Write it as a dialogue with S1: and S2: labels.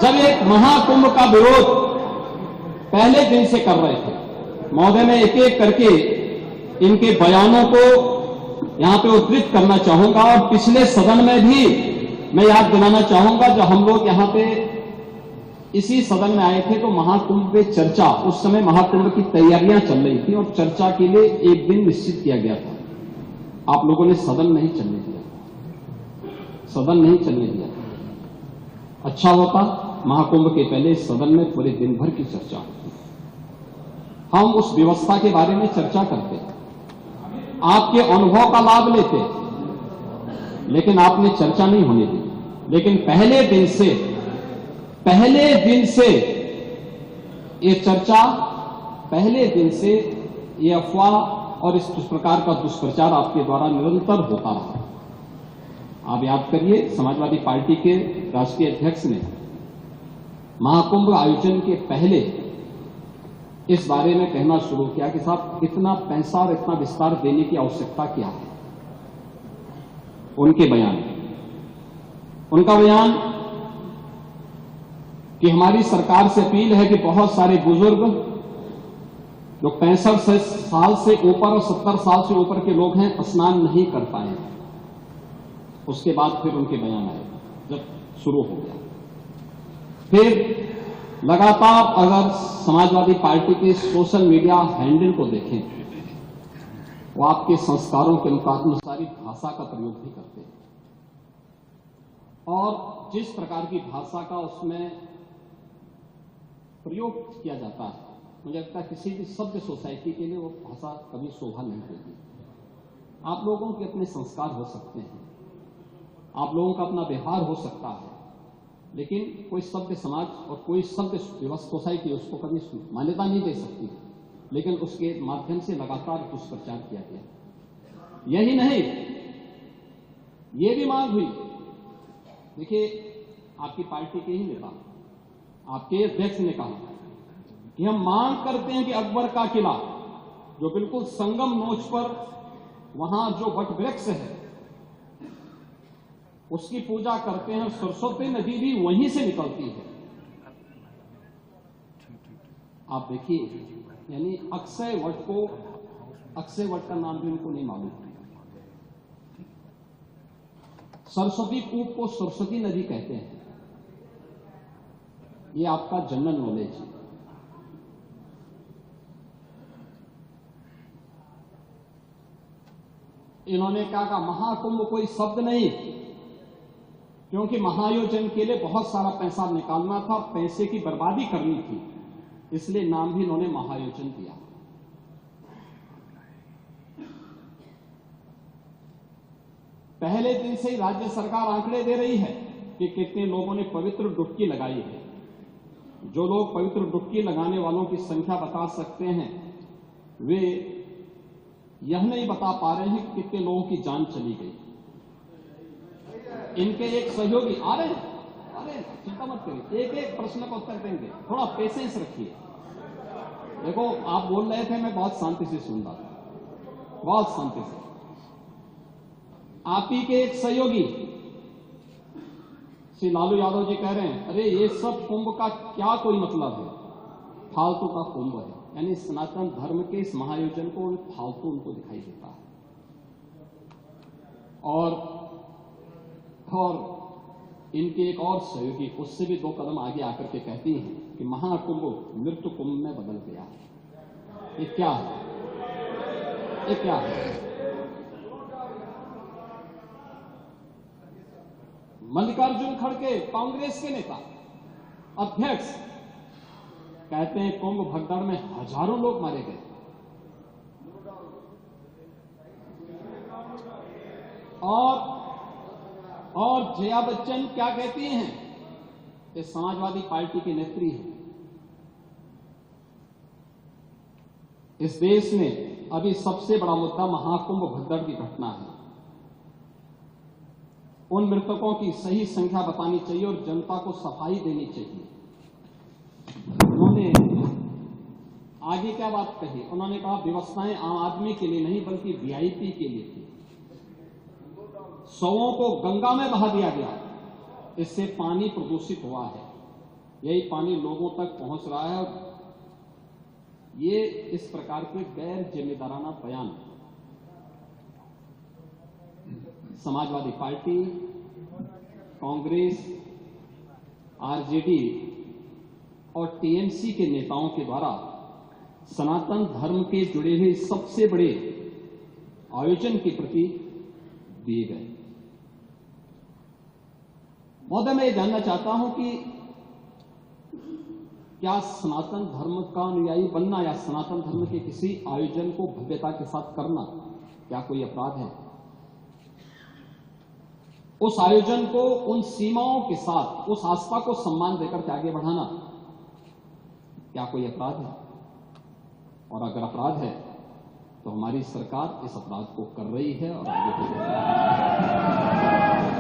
S1: जब एक महाकुंभ का विरोध पहले दिन से कर रहे थे, महोदय मैं एक एक करके इनके बयानों को यहां पे उद्धृत करना चाहूंगा और पिछले सदन में भी मैं याद दिलाना चाहूंगा, जब हम लोग यहां पे इसी सदन में आए थे तो महाकुंभ पे चर्चा, उस समय महाकुंभ की तैयारियां चल रही थी और चर्चा के लिए एक दिन निश्चित किया गया था। आप लोगों ने सदन नहीं चलने दिया, सदन नहीं चलने दिया। अच्छा होता महाकुंभ के पहले सदन में पूरे दिन भर की चर्चा होती, हम उस व्यवस्था के बारे में चर्चा करते, आपके अनुभव का लाभ लेते, लेकिन आपने चर्चा नहीं होने दी। लेकिन पहले दिन से ये चर्चा, पहले दिन से ये अफवाह और इस प्रकार का दुष्प्रचार आपके द्वारा निरंतर होता रहा। आप याद करिए, समाजवादी पार्टी के राष्ट्रीय अध्यक्ष ने महाकुंभ आयोजन के पहले इस बारे में कहना शुरू किया कि साहब इतना पैसा और इतना विस्तार देने की आवश्यकता क्या है। उनका बयान कि हमारी सरकार से अपील है कि बहुत सारे बुजुर्ग जो 65 साल से ऊपर और 70 साल से ऊपर के लोग हैं स्नान नहीं कर पाए। उसके बाद फिर उनके बयान आए, जब शुरू हो गया, फिर लगातार अगर समाजवादी पार्टी के सोशल मीडिया हैंडल को देखें, वो आपके संस्कारों के अनुसारी भाषा का प्रयोग भी करते हैं और जिस प्रकार की भाषा का उसमें प्रयोग किया जाता है, मुझे लगता है किसी भी सभ्य सोसाइटी के लिए वो भाषा कभी शोभा नहीं देगी। आप लोगों के अपने संस्कार हो सकते हैं, आप लोगों का अपना व्यवहार हो सकता है, लेकिन कोई सभ्य समाज और कोई सभ्य सोसाइटी उसको कभी मान्यता नहीं दे सकती। लेकिन उसके माध्यम से लगातार दुष्प्रचार किया गया। यही नहीं, ये भी मांग हुई, देखिए आपकी पार्टी के ही नेता, आपके अध्यक्ष ने कहा कि हम मांग करते हैं कि अकबर का किला जो बिल्कुल संगम नोच पर वहां जो वट वृक्ष है उसकी पूजा करते हैं, सरस्वती नदी भी वहीं से निकलती है। आप देखिए, यानी अक्षय वट का नाम भी उनको नहीं मालूम। सरस्वती कूप को सरस्वती नदी कहते हैं, ये आपका जनरल नॉलेज है। इन्होंने कहा महाकुंभ कोई शब्द नहीं, क्योंकि महायोजन के लिए बहुत सारा पैसा निकालना था, पैसे की बर्बादी करनी थी, इसलिए नाम भी इन्होंने महायोजन दिया। पहले दिन से ही राज्य सरकार आंकड़े दे रही है कि कितने लोगों ने पवित्र डुबकी लगाई है। जो लोग पवित्र डुबकी लगाने वालों की संख्या बता सकते हैं, वे यह नहीं बता पा रहे हैं कि कितने लोगों की जान चली गई। इनके एक सहयोगी आ रहे हैं, चिंता मत करिए, एक एक प्रश्न का उत्तर देंगे, थोड़ा पेशेंस रखिए। देखो आप बोल रहे थे, मैं बहुत शांति से सुन रहा था, बहुत शांति से। आप ही के एक सहयोगी श्री लालू यादव जी कह रहे हैं, अरे ये सब कुंभ का क्या कोई मतलब है, फालतू का कुंभ है। यानी सनातन धर्म के इस महायोजन को फालतू उनको दिखाई देता है। और इनके एक और सहयोगी उससे भी 2 कदम आगे आकर के कहती हैं कि महाकुंभ मृत्यु कुंभ में बदल गया। ये क्या है, ये क्या है? मल्लिकार्जुन खड़गे कांग्रेस के नेता अध्यक्ष कहते हैं कुंभ भगदड़ में हजारों लोग मारे गए। और जया बच्चन क्या कहती हैं, ये समाजवादी पार्टी की नेत्री है। इस देश में अभी सबसे बड़ा मुद्दा महाकुंभ भगदड़ की घटना है। उन मृतकों की सही संख्या बतानी चाहिए और जनता को सफाई देनी चाहिए। उन्होंने आगे क्या बात कही, उन्होंने कहा व्यवस्थाएं आम आदमी के लिए नहीं बल्कि वीआईपी के लिए थी। शवों को गंगा में बहा दिया गया, इससे पानी प्रदूषित हुआ है। यही पानी लोगों तक पहुंच रहा है। ये इस प्रकार के गैर जिम्मेदाराना बयान समाजवादी पार्टी, कांग्रेस, आरजेडी और टीएमसी के नेताओं के द्वारा सनातन धर्म के जुड़े हुए सबसे बड़े आयोजन के प्रति दिए गए। महोदय, मैं ये जानना चाहता हूं कि क्या सनातन धर्म का अनुयायी बनना या सनातन धर्म के किसी आयोजन को भव्यता के साथ करना क्या कोई अपराध है? उस आयोजन को उन सीमाओं के साथ, उस आस्था को सम्मान देकर के आगे बढ़ाना क्या कोई अपराध है? और अगर अपराध है तो हमारी सरकार इस अपराध को कर रही है और आगे बढ़ रही है।